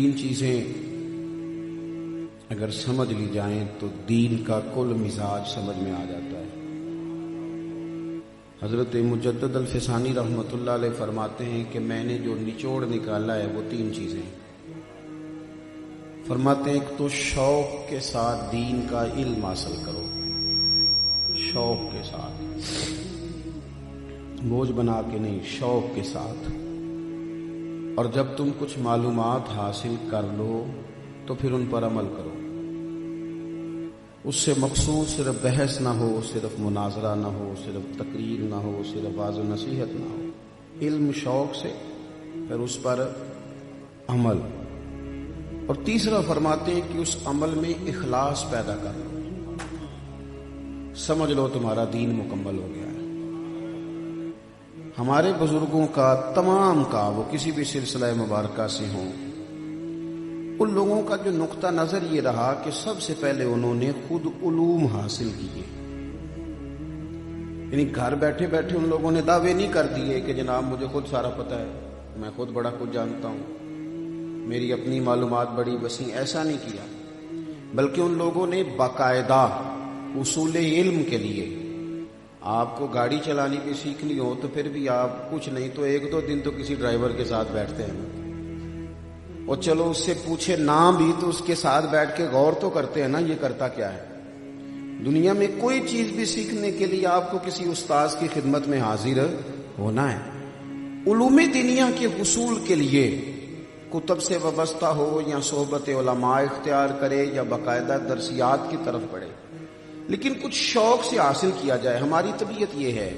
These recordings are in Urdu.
تین چیزیں اگر سمجھ لی جائیں تو دین کا کل مزاج سمجھ میں آ جاتا ہے۔ حضرت مجدد الفسانی رحمۃ اللہ علیہ فرماتے ہیں کہ میں نے جو نچوڑ نکالا ہے وہ تین چیزیں ہیں۔ فرماتے ہیں ایک تو شوق کے ساتھ دین کا علم حاصل کرو، شوق کے ساتھ، بوجھ بنا کے نہیں، شوق کے ساتھ۔ اور جب تم کچھ معلومات حاصل کر لو تو پھر ان پر عمل کرو۔ اس سے مقصود صرف بحث نہ ہو، صرف مناظرہ نہ ہو، صرف تقریر نہ ہو، صرف واعظ و نصیحت نہ ہو، علم شوق سے، پھر اس پر عمل۔ اور تیسرا فرماتے ہیں کہ اس عمل میں اخلاص پیدا کر لو، سمجھ لو تمہارا دین مکمل ہو گیا ہے۔ ہمارے بزرگوں کا تمام کا، وہ کسی بھی سلسلہ مبارکہ سے ہوں، ان لوگوں کا جو نقطہ نظر یہ رہا کہ سب سے پہلے انہوں نے خود علوم حاصل کیے۔ یعنی گھر بیٹھے بیٹھے ان لوگوں نے دعوے نہیں کر دیے کہ جناب مجھے خود سارا پتہ ہے، میں خود بڑا کچھ جانتا ہوں، میری اپنی معلومات بڑی وسیع، ایسا نہیں کیا، بلکہ ان لوگوں نے باقاعدہ اصول علم کے لیے، آپ کو گاڑی چلانی بھی سیکھنی ہو تو پھر بھی آپ کچھ نہیں تو ایک دو دن تو کسی ڈرائیور کے ساتھ بیٹھتے ہیں، اور چلو اس سے پوچھے نہ بھی تو اس کے ساتھ بیٹھ کے غور تو کرتے ہیں نا یہ کرتا کیا ہے۔ دنیا میں کوئی چیز بھی سیکھنے کے لیے آپ کو کسی استاذ کی خدمت میں حاضر ہونا ہے۔ علوم دینیا کے حصول کے لیے کتب سے وابستہ ہو یا صحبت علماء اختیار کرے یا باقاعدہ درسیات کی طرف پڑھے، لیکن کچھ شوق سے حاصل کیا جائے۔ ہماری طبیعت یہ ہے،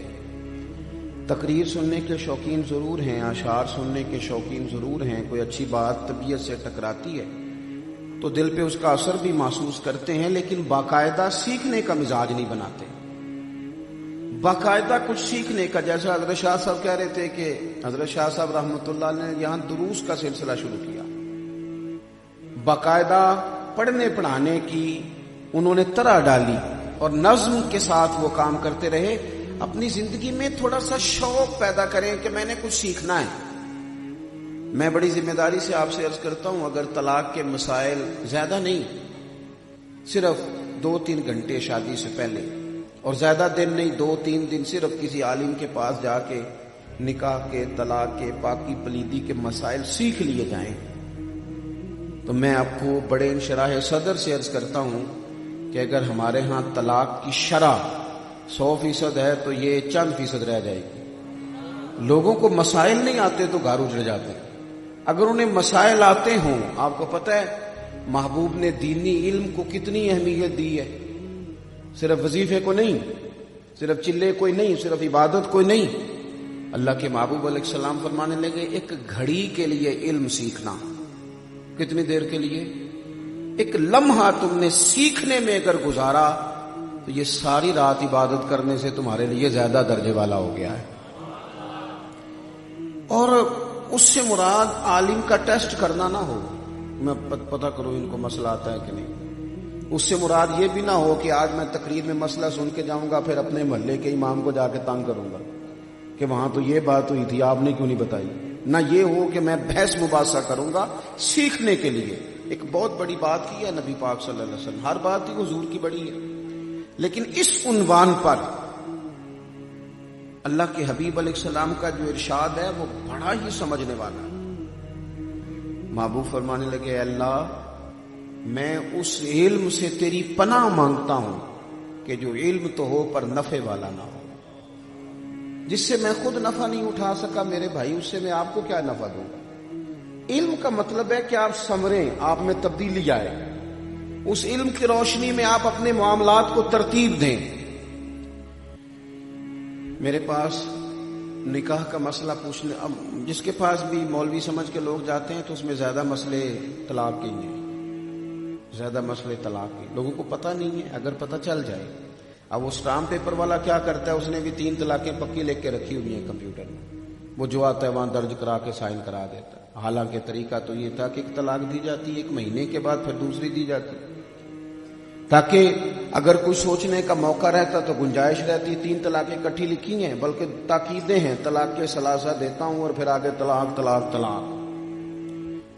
تقریر سننے کے شوقین ضرور ہیں، اشعار سننے کے شوقین ضرور ہیں، کوئی اچھی بات طبیعت سے ٹکراتی ہے تو دل پہ اس کا اثر بھی محسوس کرتے ہیں، لیکن باقاعدہ سیکھنے کا مزاج نہیں بناتے۔ باقاعدہ کچھ سیکھنے کا، جیسا حضرت شاہ صاحب کہہ رہے تھے کہ حضرت شاہ صاحب رحمۃ اللہ نے یہاں دروس کا سلسلہ شروع کیا، باقاعدہ پڑھنے پڑھانے کی انہوں نے طرح ڈالی اور نظم کے ساتھ وہ کام کرتے رہے۔ اپنی زندگی میں تھوڑا سا شوق پیدا کریں کہ میں نے کچھ سیکھنا ہے۔ میں بڑی ذمہ داری سے آپ سے عرض کرتا ہوں، اگر طلاق کے مسائل زیادہ نہیں، صرف 2-3 گھنٹے شادی سے پہلے، اور زیادہ دن نہیں، 2-3 دن صرف کسی عالم کے پاس جا کے نکاح کے، طلاق کے، پاکی پلیدی کے مسائل سیکھ لیے جائیں تو میں آپ کو بڑے انشراح صدر سے عرض کرتا ہوں کہ اگر ہمارے ہاں طلاق کی شرح 100% ہے تو یہ چند فیصد رہ جائے گی۔ لوگوں کو مسائل نہیں آتے تو گھر اجڑ جاتے ہیں۔ اگر انہیں مسائل آتے ہوں، آپ کو پتہ ہے محبوب نے دینی علم کو کتنی اہمیت دی ہے، صرف وظیفے کو نہیں، صرف چلے کوئی نہیں، صرف عبادت کوئی نہیں۔ اللہ کے محبوب علیہ السلام فرمانے لگے ایک گھڑی کے لیے علم سیکھنا، کتنی دیر کے لیے؟ ایک لمحہ تم نے سیکھنے میں اگر گزارا تو یہ ساری رات عبادت کرنے سے تمہارے لیے زیادہ درجے والا ہو گیا ہے۔ اور اس سے مراد عالم کا ٹیسٹ کرنا نہ ہو، میں پتہ کروں ان کو مسئلہ آتا ہے کہ نہیں۔ اس سے مراد یہ بھی نہ ہو کہ آج میں تقریر میں مسئلہ سن کے جاؤں گا پھر اپنے محلے کے امام کو جا کے تنگ کروں گا کہ وہاں تو یہ بات ہوئی تھی آپ نے کیوں نہیں بتائی۔ نہ یہ ہو کہ میں بحث مباحثہ کروں گا سیکھنے کے لیے۔ ایک بہت بڑی بات کی ہے نبی پاک صلی اللہ علیہ وسلم، ہر بات ہی حضور کی بڑی ہے، لیکن اس عنوان پر اللہ کے حبیب علیہ السلام کا جو ارشاد ہے وہ بڑا ہی سمجھنے والا ہے۔ محبوب فرمانے لگے اے اللہ میں اس علم سے تیری پناہ مانگتا ہوں کہ جو علم تو ہو پر نفع والا نہ ہو، جس سے میں خود نفع نہیں اٹھا سکا میرے بھائی، اس سے میں آپ کو کیا نفع دوں گا۔ علم کا مطلب ہے کہ آپ سمریں، آپ میں تبدیلی آئے، اس علم کی روشنی میں آپ اپنے معاملات کو ترتیب دیں۔ میرے پاس نکاح کا مسئلہ پوچھنے، اب جس کے پاس بھی مولوی سمجھ کے لوگ جاتے ہیں تو اس میں زیادہ مسئلے طلاق کے ہیں، زیادہ مسئلے طلاق کے، لوگوں کو پتہ نہیں ہے۔ اگر پتہ چل جائے، اب وہ اسٹامپ پیپر والا کیا کرتا ہے، اس نے بھی 3 طلاقیں پکی لکھ کے رکھی ہوئی ہیں کمپیوٹر میں، وہ جو آتا ہے وہاں درج کرا کے سائن کرا دیتا ہے۔ حالانکہ طریقہ تو یہ تھا کہ ایک طلاق دی جاتی، 1 مہینے کے بعد پھر دوسری دی جاتی، تاکہ اگر کوئی سوچنے کا موقع رہتا تو گنجائش رہتی۔ 3 طلاقیں اکٹھی لکھی ہیں، بلکہ تاکیدیں ہیں، طلاق کے ثلاثہ دیتا ہوں اور پھر آگے طلاق طلاق طلاق۔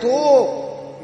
2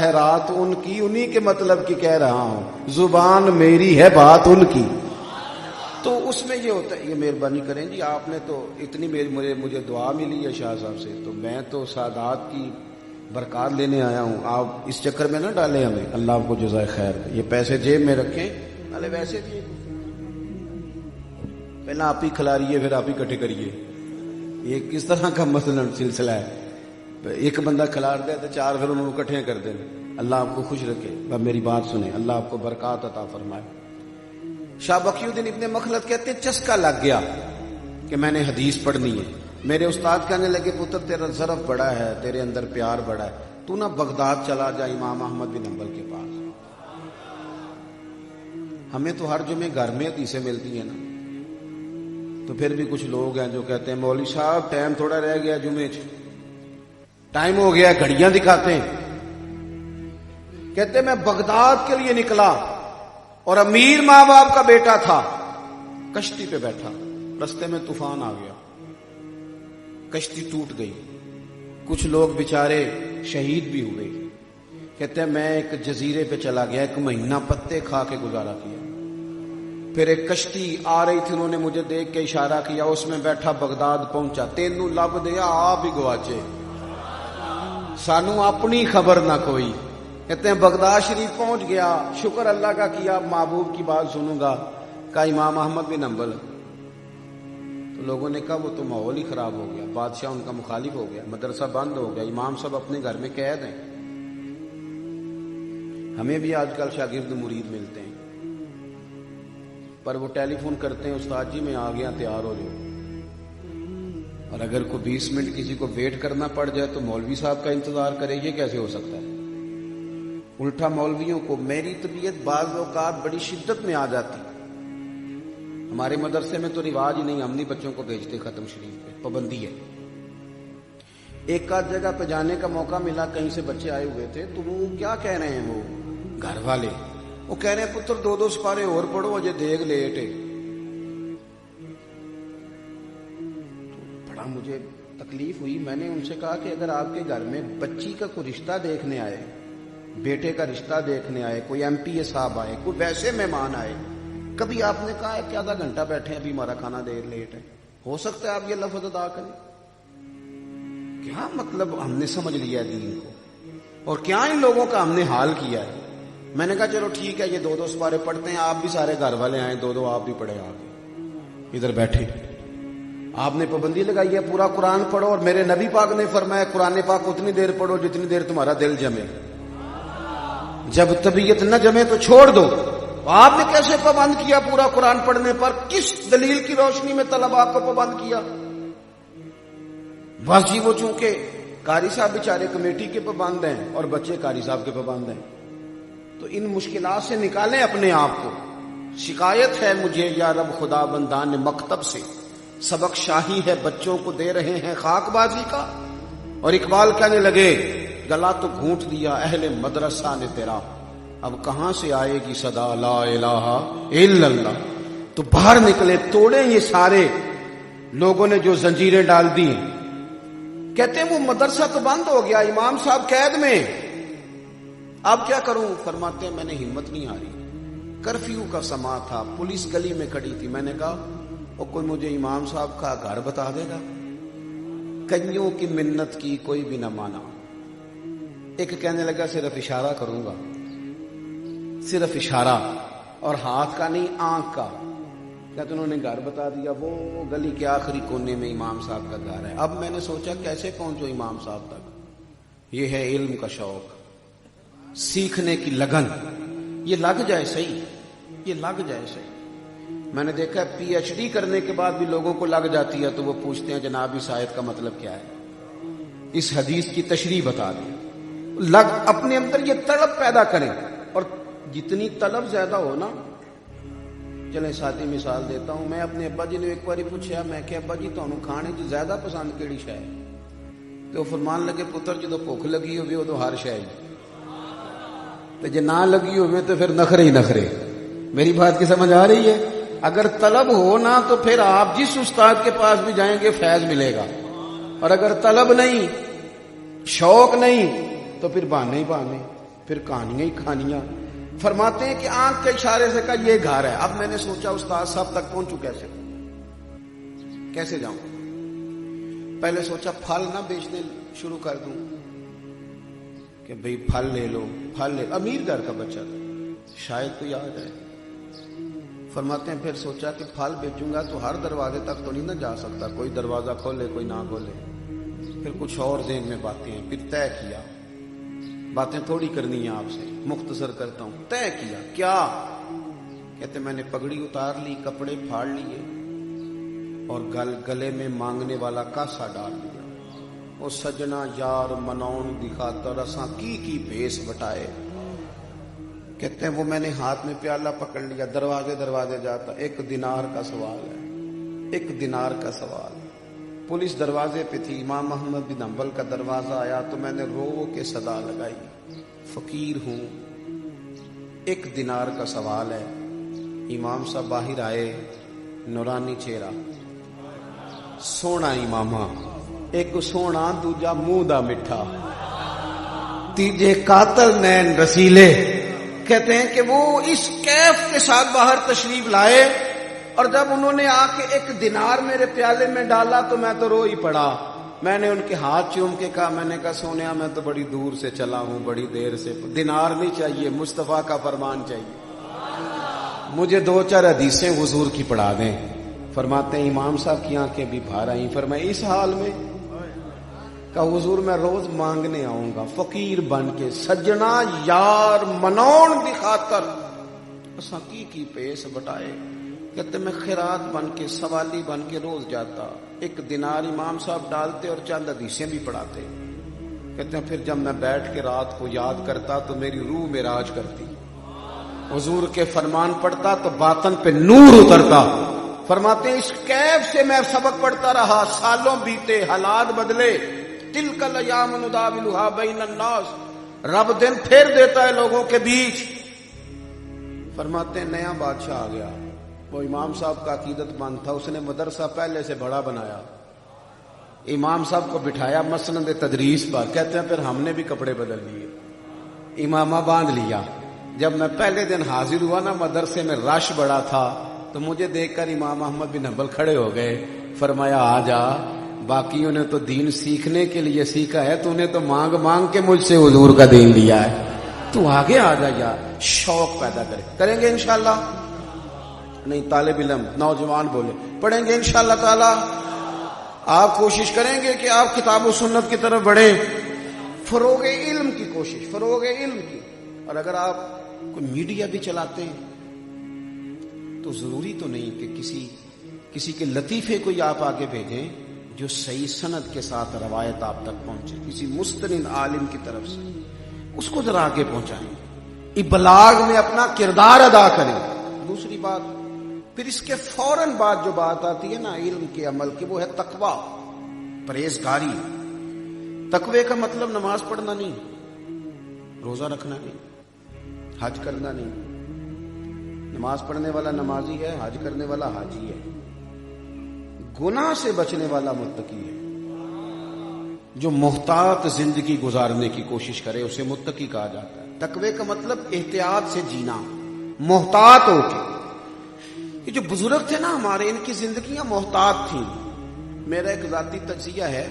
ہے رات ان کی، انہی کے مطلب کی کہہ رہا ہوں، زبان میری ہے بات ان کی۔ تو اس میں یہ ہوتا ہے، یہ مہربانی کریں جی، آپ نے تو اتنی مجھے دعا ملی ہے شاہ صاحب سے، تو میں تو سعادات کی برکات لینے آیا ہوں، آپ اس چکر میں نہ ڈالیں ہمیں، اللہ آپ کو جزائے خیر۔ یہ پیسے جیب میں رکھیں، ارے ویسے بھی پہلے آپ ہی کھلاریے پھر آپ ہی کٹھے کریے، یہ کس طرح کا مثلا سلسلہ ہے؟ ایک بندہ کھلار دے تو چار پھر انہوں نے کٹھے کر دیں۔ اللہ آپ کو خوش رکھے، اب میری بات سنیں، اللہ آپ کو برکات عطا فرمائے۔ شاہ بقی الدین ابن مخلد کہتے ہیں چسکا لگ گیا کہ میں نے حدیث پڑھنی ہے۔ میرے استاد کہنے لگے پتر تیرا ظرف بڑا ہے، تیرے اندر پیار بڑا ہے، تو نہ بغداد چلا جا امام احمد بن حنبل کے پاس۔ ہمیں تو ہر جمعے گھر میں حدیثیں ملتی ہیں نا، تو پھر بھی کچھ لوگ ہیں جو کہتے ہیں مولوی صاحب ٹائم تھوڑا رہ گیا، جمعے ٹائم ہو گیا، گھڑیاں دکھاتے ہیں۔ کہتے میں بغداد کے لیے نکلا اور امیر ماں باپ کا بیٹا تھا، کشتی پہ بیٹھا، رستے میں طوفان آ گیا، کشتی ٹوٹ گئی، کچھ لوگ بیچارے شہید بھی ہوئے۔ کہتے ہیں میں ایک جزیرے پہ چلا گیا، 1 مہینہ پتے کھا کے گزارا کیا، پھر ایک کشتی آ رہی تھی، انہوں نے مجھے دیکھ کے اشارہ کیا، اس میں بیٹھا بغداد پہنچا، تینوں لب دیا آپ ہی گواچے، سانو اپنی خبر نہ کوئی۔ کہتے ہیں بغداد شریف پہنچ گیا، شکر اللہ کا کیا، محبوب کی بات سنوں گا، کہا امام احمد بن حنبل، تو لوگوں نے کہا وہ تو ماحول ہی خراب ہو گیا، بادشاہ ان کا مخالف ہو گیا، مدرسہ بند ہو گیا، امام صاحب اپنے گھر میں قید ہیں۔ ہمیں بھی آج کل شاگرد مرید ملتے ہیں، پر وہ ٹیلی فون کرتے ہیں استاد جی میں آ گیا، تیار ہو جاؤ، اور اگر کوئی 20 منٹ کسی کو ویٹ کرنا پڑ جائے تو مولوی صاحب کا انتظار کرے، یہ کیسے ہو سکتا ہے؟ الٹا مولویوں کو میری طبیعت بعض اوقات بڑی شدت میں آ جاتی، ہمارے مدرسے میں تو رواج ہی نہیں، ہم نہیں بچوں کو بھیجتے ختم شریف پہ، پابندی ہے۔ ایک آدھ جگہ پہ جانے کا موقع ملا، کہیں سے بچے آئے ہوئے تھے، تو وہ کیا کہہ رہے ہیں، وہ گھر والے وہ کہہ رہے ہیں پتر 2 سپارے اور پڑھو، اجے دیگ لیٹ ہے۔ بڑا مجھے تکلیف ہوئی، میں نے ان سے کہا کہ اگر آپ کے گھر میں بچی کا کوئی رشتہ دیکھنے آئے، بیٹے کا رشتہ دیکھنے آئے، کوئی ایم پی اے صاحب آئے، کوئی ویسے مہمان آئے، کبھی آپ نے کہا ہے کہ آدھا گھنٹہ بیٹھے، ابھی ہمارا کھانا دیر لیٹ ہے؟ ہو سکتا ہے آپ یہ لفظ ادا کریں؟ کیا مطلب ہم نے سمجھ لیا دین کو، اور کیا ان لوگوں کا ہم نے حال کیا ہے۔ میں نے کہا چلو ٹھیک ہے، یہ 2 سپارے پڑھتے ہیں، آپ بھی سارے گھر والے آئیں، 2 آپ بھی پڑھے، آپ ادھر بیٹھے۔ آپ نے پابندی لگائی ہے پورا قرآن پڑھو، اور میرے نبی پاک نے فرمایا قرآن پاک اتنی دیر پڑھو جتنی دیر تمہارا دل جمے، جب طبیعت نہ جمے تو چھوڑ دو۔ آپ نے کیسے پابند کیا پورا قرآن پڑھنے پر؟ کس دلیل کی روشنی میں طلباء کو پابند کیا؟ بس جی وہ چونکہ قاری صاحب بیچارے کمیٹی کے پابند ہیں اور بچے قاری صاحب کے پابند ہیں، تو ان مشکلات سے نکالیں اپنے آپ کو۔ شکایت ہے مجھے یا رب خدا بندان مکتب سے، سبق شاہی ہے بچوں کو دے رہے ہیں خاک بازی کا۔ اور اقبال کہنے لگے گلا تو گھونٹ دیا اہل مدرسہ نے تیرا، اب کہاں سے آئے گی صدا لا الہ الا اللہ۔ تو باہر نکلے، توڑے یہ سارے لوگوں نے جو زنجیریں ڈال دی۔ کہتے ہیں وہ مدرسہ تو بند ہو گیا، امام صاحب قید میں، اب کیا کروں؟ فرماتے ہیں میں نے ہمت نہیں آ رہی، کرفیو کا سما تھا، پولیس گلی میں کھڑی تھی، میں نے کہا وہ کوئی مجھے امام صاحب کا گھر بتا دے گا؟ کئیوں کی منت کی کوئی بھی نہ مانا۔ ایک کہنے لگا صرف اشارہ کروں گا، صرف اشارہ، اور ہاتھ کا نہیں آنکھ کا۔ کہتے انہوں نے گھر بتا دیا، وہ گلی کے آخری کونے میں امام صاحب کا گھر ہے۔ اب میں نے سوچا کیسے پہنچو امام صاحب تک؟ یہ ہے علم کا شوق، سیکھنے کی لگن، یہ لگ جائے صحیح، یہ لگ جائے صحیح۔ میں نے دیکھا پی ایچ ڈی کرنے کے بعد بھی لوگوں کو لگ جاتی ہے، تو وہ پوچھتے ہیں جناب اس آیت کا مطلب کیا ہے، اس حدیث کی تشریح بتا دیں۔ لگ اپنے اندر یہ طلب پیدا کریں، اور جتنی طلب زیادہ ہو نا، چلیں ساتھی مثال دیتا ہوں، میں اپنے ابا جی نے ایک بار پوچھا، میں کہ ابا جی تانوں کھانے چ زیادہ پسند کیڑی شے ہے؟ تو وہ فرمان لگے پتر جدو بھوک لگی ہوئے ادو ہر شے، تو جے نہ لگی ہوئے تو پھر نخرے ہی نخرے۔ میری بات کی سمجھ آ رہی ہے؟ اگر طلب ہو نا تو پھر آپ جس استاد کے پاس بھی جائیں گے فیض ملے گا، اور اگر طلب نہیں شوق نہیں تو پھر بہانے ہی بہانے، پھر کہانیاں ہی کہانیاں. فرماتے ہیں کہ آنکھ کے اشارے سے کہا یہ گھر ہے. اب میں نے سوچا استاد صاحب تک پہنچوں کیسے جاؤں. پہلے سوچا پھل نہ بیچنے شروع کر دوں کہ بھئی پھل لے لو، پھل لے. امیر گھر کا بچہ تھا، شاید کوئی آ جائے. فرماتے ہیں پھر سوچا کہ پھل بیچوں گا تو ہر دروازے تک تو نہیں نہ جا سکتا، کوئی دروازہ کھولے کوئی نہ کھولے. پھر کچھ اور ذہن میں باتیں ہیں. پھر طے کیا، باتیں تھوڑی کرنی ہیں آپ سے، مختصر کرتا ہوں. طے کیا کیا؟ کہتے میں نے پگڑی اتار لی، کپڑے پھاڑ لیے اور گلے میں مانگنے والا کاسا ڈال لیا. وہ سجنا یار مناؤن دی خاطر اساں کی بھیس بٹائے. کہتے ہیں وہ میں نے ہاتھ میں پیالہ پکڑ لیا، دروازے جاتا. 1 دینار کا سوال ہے، 1 دینار کا سوال. پولیس دروازے پہ تھی. امام احمد بن حنبل کا دروازہ آیا تو میں نے رو کے صدا لگائی، فقیر ہوں، 1 دینار کا سوال ہے. امام صاحب باہر آئے، نورانی چہرہ، سونا امامہ، ایک سونا دوجا منہ دا مٹھا، تیجے قاتل نین رسیلے. کہتے ہیں کہ وہ اس کیف کے ساتھ باہر تشریف لائے اور جب انہوں نے آ کے 1 دینار میرے پیالے میں ڈالا تو میں تو رو ہی پڑا. میں نے ان کے ہاتھ چوم کے کہا، میں نے کہا سونیا میں تو بڑی دور سے چلا ہوں، بڑی دیر سے، دینار نہیں چاہیے، مصطفیٰ کا فرمان چاہیے، مجھے 2-4 حدیثیں حضور کی پڑھا دیں. فرماتے ہیں امام صاحب کی آنکھیں بھی بھار آئیں. فرمایا اس حال میں؟ کہ حضور میں روز مانگنے آؤں گا فقیر بن کے، سجنا یار منون دی خاطر اساں کی پیس بٹائے. کہتے میں خیرات بن کے، سوالی بن کے روز جاتا، 1 دینار امام صاحب ڈالتے اور چند حدیثیں بھی پڑھاتے. کہتے ہیں پھر جب میں بیٹھ کے رات کو یاد کرتا تو میری روح معراج کرتی، حضور کے فرمان پڑھتا تو باطن پہ نور اترتا. فرماتے ہیں اس کیف سے میں سبق پڑھتا رہا، سالوں بیتے، حالات بدلے. تلک الایام نداولها بین الناس، رب دن پھیر دیتا ہے لوگوں کے بیچ. فرماتے ہیں نیا بادشاہ آ گیا. وہ امام صاحب کا عقیدت مند تھا، اس نے مدرسہ پہلے سے بڑا بنایا، امام صاحب کو بٹھایا مسند تدریس پر. کہتے ہیں پھر ہم نے بھی کپڑے بدل لیے، امامہ باندھ لیا. جب میں پہلے دن حاضر ہوا نا، مدرسے میں رش بڑا تھا تو مجھے دیکھ کر امام احمد بن حنبل کھڑے ہو گئے. فرمایا آ جا، باقیوں نے تو دین سیکھنے کے لیے سیکھا ہے، تو نے تو مانگ مانگ کے مجھ سے حضور کا دین لیا ہے، تو آگے آ جا یار. شوق پیدا کریں گے انشاءاللہ. نہیں طالب علم نوجوان بولے پڑھیں گے انشاءاللہ تعالی. آپ کوشش کریں گے کہ آپ کتاب و سنت کی طرف بڑھیں، فروغ علم کی کوشش، فروغ علم کی. اور اگر آپ کوئی میڈیا بھی چلاتے ہیں تو ضروری تو نہیں کہ کسی کے لطیفے کو آپ آگے بھیجیں جو صحیح سند کے ساتھ روایت آپ تک پہنچے، کسی مستند عالم کی طرف سے اس کو ذرا آگے پہنچائیں، ابلاغ میں اپنا کردار ادا کریں. دوسری بات، پھر اس کے فوراً بعد جو بات آتی ہے نا علم کے عمل کی، وہ ہے تقوی، پرہیزگاری. تقوی کا مطلب نماز پڑھنا نہیں، روزہ رکھنا نہیں، حج کرنا نہیں. نماز پڑھنے والا نمازی ہے، حج کرنے والا حاجی ہے. گناہ سے بچنے والا متقی ہے. جو محتاط زندگی گزارنے کی کوشش کرے اسے متقی کہا جاتا ہے. تقوی کا مطلب احتیاط سے جینا، محتاط ہو کے. یہ جو بزرگ تھے نا ہمارے، ان کی زندگیاں محتاط تھیں. میرا ایک ذاتی تجزیہ ہے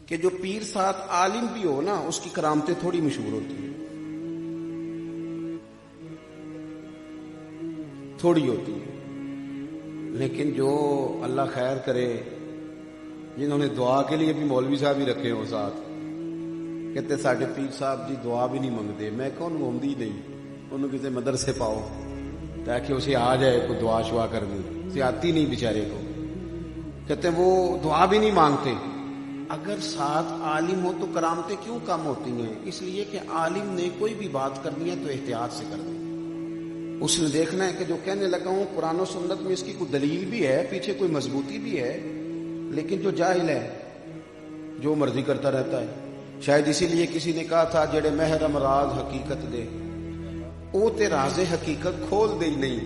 کہ جو پیر ساتھ عالم بھی ہو نا، اس کی کرامتیں تھوڑی مشہور ہوتی ہیں، تھوڑی ہوتی ہے. لیکن جو اللہ خیر کرے، جنہوں نے دعا کے لیے بھی مولوی صاحب ہی رکھے ہو ساتھ، کہتے ساڈے پیر صاحب جی دعا بھی نہیں منگتے. میں کون ہوندی نہیں، انہوں کسی مدرسے پاؤ تاکہ اسے آ جائے کوئی دعا شعا کرنی، اسے آتی نہیں بیچارے کو. کہتے وہ دعا بھی نہیں مانگتے. اگر ساتھ عالم ہو تو کرامتیں کیوں کم ہوتی ہیں؟ اس لیے کہ عالم نے کوئی بھی بات کرنی ہے تو احتیاط سے کر دیں. اس نے دیکھنا ہے کہ جو کہنے لگا ہوں قرآن و سنت میں اس کی کوئی دلیل بھی ہے، پیچھے کوئی مضبوطی بھی ہے. لیکن جو جاہل ہے جو مرضی کرتا رہتا ہے. شاید اسی لیے کسی نے کہا تھا جڑے محرم راز حقیقت دے او تے راز حقیقت کھول دے ہی نہیں.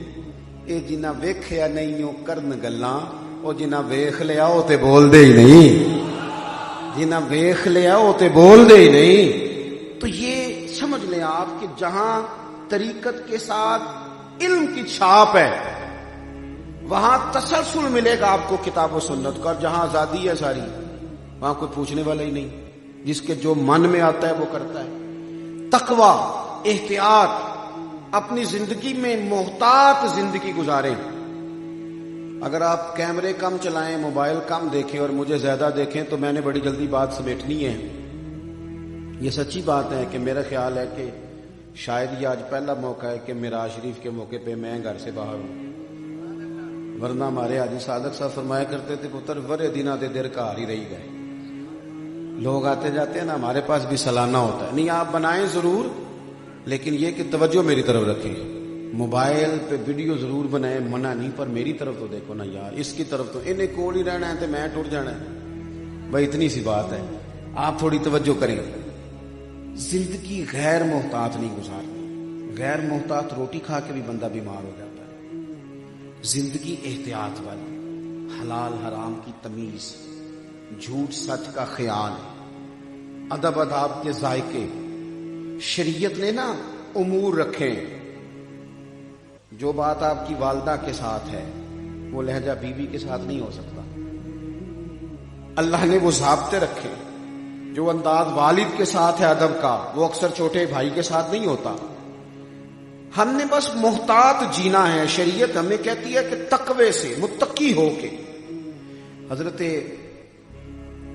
اے جنہ ویکھیا نہیں او کرن گلاں، او جنہ ویکھ لیا او تے بول دے ہی نہیں. جنہیں ویخ لیا وہ تے بول دے ہی نہیں. تو یہ سمجھ لیں آپ کہ جہاں طریقت کے ساتھ علم کی چھاپ ہے وہاں تسلسل ملے گا آپ کو کتاب و سنت کا. اور جہاں آزادی ہے ساری وہاں کوئی پوچھنے والا ہی نہیں. جس کے جو من میں آتا ہے وہ کرتا ہے. تقوی، احتیاط، اپنی زندگی میں محتاط زندگی گزاریں. اگر آپ کیمرے کم چلائیں، موبائل کم دیکھیں اور مجھے زیادہ دیکھیں تو میں نے بڑی جلدی بات سمیٹنی ہے. یہ سچی بات ہے کہ میرا خیال ہے کہ شاید یہ آج پہلا موقع ہے کہ معراج شریف کے موقع پہ میں گھر سے باہر ہوں. ورنہ ہمارے حاجی صادق صاحب فرمایا کرتے تھے پتر ورے دینہ دے دیر کار ہی رہی گئے. لوگ آتے جاتے ہیں نا، ہمارے پاس بھی سالانہ ہوتا ہے. نہیں آپ بنائیں ضرور، لیکن یہ کہ توجہ میری طرف رکھیں. موبائل پہ ویڈیو ضرور بنائیں، منع نہیں، پر میری طرف تو دیکھو نا یار. اس کی طرف تو انہیں کول ہی رہنا ہے تو میں ٹر جانا ہے. بھائی اتنی سی بات ہے، آپ تھوڑی توجہ کریں. زندگی غیر محتاط نہیں گزارنی. غیر محتاط روٹی کھا کے بھی بندہ بیمار ہو جاتا ہے. زندگی احتیاط والی، حلال حرام کی تمیز، جھوٹ سچ کا خیال، ادب آداب کے ذائقے. شریعت نے نا امور رکھے. جو بات آپ کی والدہ کے ساتھ ہے وہ لہجہ بیوی کے ساتھ نہیں ہو سکتا. اللہ نے وہ ضابطے رکھے. جو انداز والد کے ساتھ ہے ادب کا وہ اکثر چھوٹے بھائی کے ساتھ نہیں ہوتا. ہم نے بس محتاط جینا ہے. شریعت ہمیں کہتی ہے کہ تقوی سے، متقی ہو کے. حضرت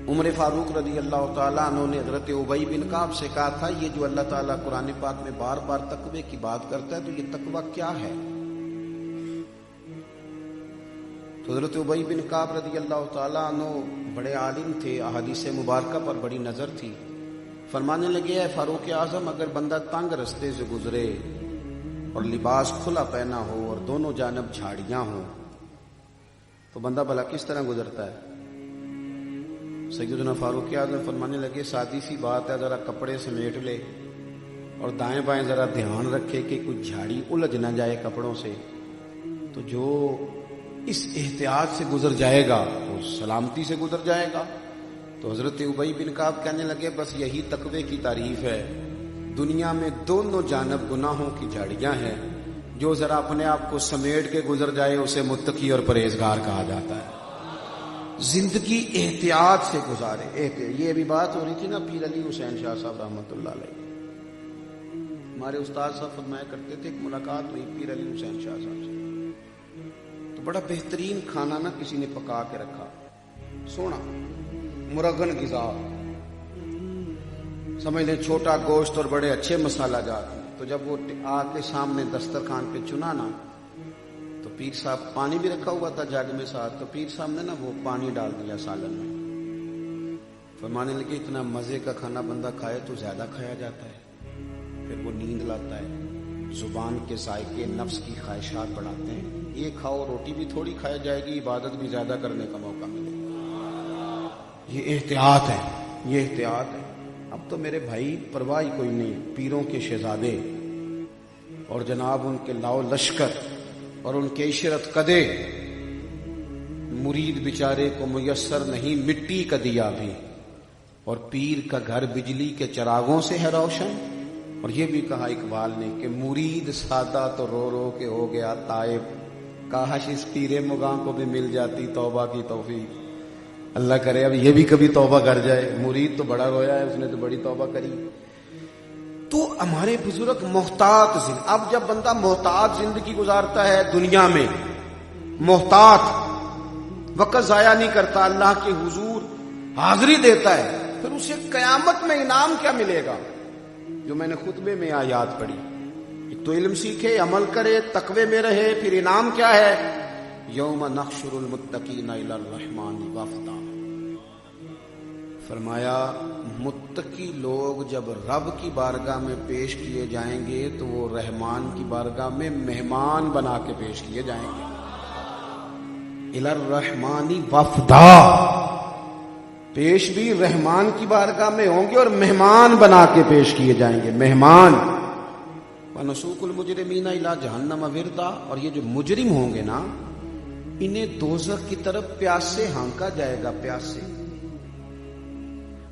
عمر فاروق رضی اللہ تعالیٰ عنہ نے حضرت ابی بن کعب سے کہا تھا یہ جو اللہ تعالیٰ قرآن پاک میں بار بار تقوی کی بات کرتا ہے تو یہ تقوی کیا ہے؟ تو حضرت ابی بن کعب رضی اللہ تعالیٰ عنہ بڑے عالم تھے، احادیث مبارکہ پر بڑی نظر تھی. فرمانے لگے اے فاروق اعظم، اگر بندہ تنگ رستے سے گزرے اور لباس کھلا پہنا ہو اور دونوں جانب جھاڑیاں ہوں تو بندہ بھلا کس طرح گزرتا ہے؟ سیدنا فاروق اعظم فرمانے لگے سادی سی بات ہے، ذرا کپڑے سمیٹ لے اور دائیں بائیں ذرا دھیان رکھے کہ کچھ جھاڑی الجھ نہ جائے کپڑوں سے. تو جو اس احتیاط سے گزر جائے گا وہ سلامتی سے گزر جائے گا. تو حضرت ابی بن کعب کہنے لگے بس یہی تقوی کی تعریف ہے. دنیا میں دونوں جانب گناہوں کی جھاڑیاں ہیں. جو ذرا اپنے آپ کو سمیٹ کے گزر جائے اسے متقی اور پرہیزگار کہا جاتا ہے. زندگی احتیاط سے گزارے. یہ ابھی بات ہو رہی تھی نا پیر علی حسین شاہ صاحب رحمۃ اللہ علیہ. ہمارے استاد صاحب فرمایا کرتے تھے ایک ملاقات ہوئی پیر علی حسین شاہ صاحب سے. تو بڑا بہترین کھانا نا کسی نے پکا کے رکھا، سونا مرغن غذا، سمجھ لیں چھوٹا گوشت اور بڑے اچھے مسالہ جات. تو جب وہ آ کے سامنے دسترخوان پہ چنا نا تو پیر صاحب، پانی بھی رکھا ہوا تھا جگ میں ساتھ، تو پیر صاحب نے نا وہ پانی ڈال دیا سالن میں. فرمانے لگے اتنا مزے کا کھانا بندہ کھائے تو زیادہ کھایا جاتا ہے، پھر وہ نیند لاتا ہے. زبان کے ذائقے نفس کی خواہشات بڑھاتے ہیں. یہ کھاؤ روٹی بھی تھوڑی کھائی جائے گی، عبادت بھی زیادہ کرنے کا موقع ملے گا. یہ احتیاط ہے، یہ احتیاط ہے. اب تو میرے بھائی پرواہ کوئی نہیں. پیروں کے شہزادے اور جناب ان کے لاؤ لشکر اور ان کے عشرت قدے، مرید بیچارے کو میسر نہیں مٹی کا دیا بھی. اور پیر کا گھر بجلی کے چراغوں سے ہے روشن. اور یہ بھی کہا اقبال نے کہ مرید سادہ تو رو رو کے ہو گیا تائب، کاش اس پیر مغاں کو بھی مل جاتی توبہ کی توفیق. اللہ کرے اب یہ بھی کبھی توبہ کر جائے. مرید تو بڑا رویا ہے، اس نے تو بڑی توبہ کری. تو ہمارے بزرگ محتاط اب جب بندہ محتاط زندگی گزارتا ہے دنیا میں، محتاط وقت ضائع نہیں کرتا، اللہ کے حضور حاضری دیتا ہے، پھر اسے قیامت میں انعام کیا ملے گا؟ جو میں نے خطبے میں آیات پڑھی. ایک تو علم سیکھے، عمل کرے، تقوی میں رہے، پھر انعام کیا ہے؟ یوم نحشر المتقین الی الرحمن وفدا. فرمایا متقی لوگ جب رب کی بارگاہ میں پیش کیے جائیں گے تو وہ رحمان کی بارگاہ میں مہمان بنا کے پیش کیے جائیں گے. الی الرحمن وفدا، پیش بھی رحمان کی بارگاہ میں ہوں گے اور مہمان بنا کے پیش کیے جائیں گے. مہمان. وَنَسُوقُ الْمُجْرِمِينَ إِلَىٰ جَهَنَّمَ وِرْدًا. اور یہ جو مجرم ہوں گے نا انہیں دوزخ کی طرف پیاس سے ہانکا جائے گا. پیاس سے.